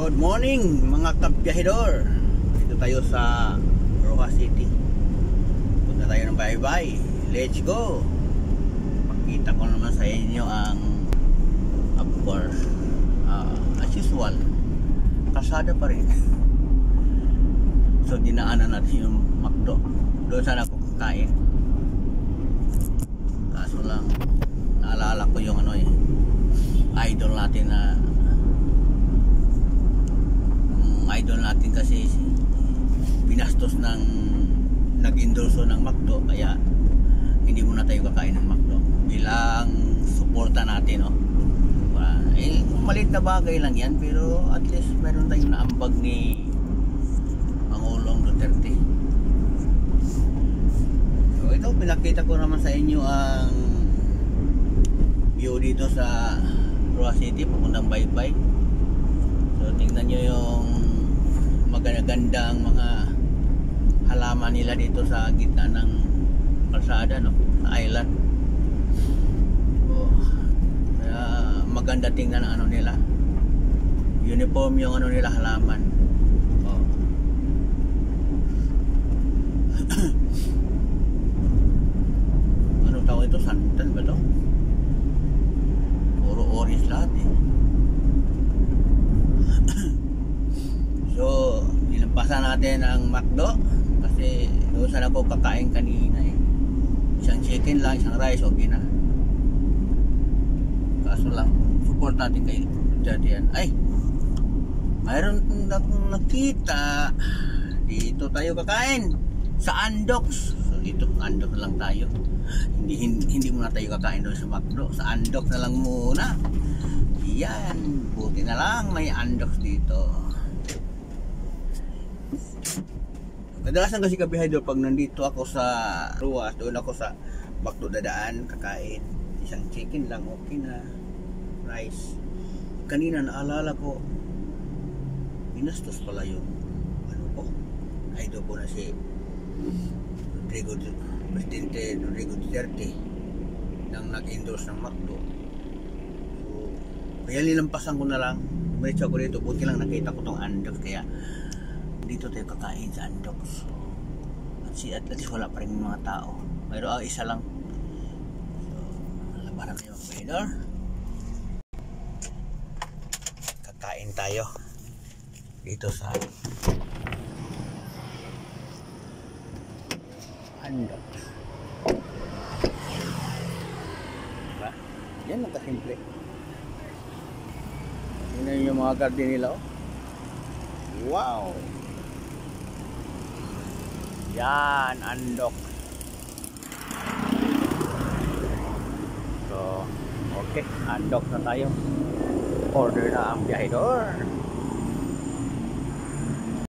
Good morning mga kabiyahidor. Dito tayo sa Rojas City. Punta tayo ng bye-bye. Let's go. Pakita ko naman sa inyo ang, of course, as usual, kasada pa rin. So dinaanan natin yung McDo. Doon sana ako kakain. Kaso lang naalala ko yung idol natin na kasi binastos ng nag-endorso ng McDo, kaya hindi muna tayo kakain ng McDo bilang suporta natin, no? Maliit na bagay lang yan, pero at least meron tayong naambag ni Pangulong Duterte. So ito, pinakita ko naman sa inyo ang view dito sa Rojas City papuntang Baybay. So tingnan nyo yung magagandang mga halaman nila dito sa gitna ng kalsada, no? Sa island. So, kaya maganda tingnan ang nila. Uniform yung nila, halaman. Oh. Ano tawag ito? Santan ba ito? Puro orange lahat eh. So, nilampasan natin ang McDo kasi doon sana ako kakain kanina eh. Isang chicken lang, isang rice, okay na. Kaso lang, support natin kay Dadian. Ay, mayroon akong nakita. Dito tayo kakain sa Andox. So, dito, Andox lang tayo. Hindi muna tayo kakain doon sa McDo. Sa Andox na lang muna. Yan, buti na lang may Andox dito. Kadalasan kasi kabihador pag nandito ako sa Ruas, doon ako sa McDo dadaan, kakain. Isang chicken lang, okay na. Rice. Kanina naalala ko, binastos pala yung idol ko na si Presidente Rodrigo Duterte nang nag-endorse ng McDo. So, kaya nilampasan ko na lang. Umiritsa ko dito, buti lang nakita ko tong Andox, kaya dito tayo kakain sa Andox. At least wala pa rin mga tao. Mayroon isa lang. So, labanan kayo mga kabihador. Kakain tayo dito sa Andox. Diba? Yan lang kasimple. Tingnan yung mga garden nila, oh. Wow! Yan, Andox. So, okay, Andox na tayo. Order na ang biyahedor.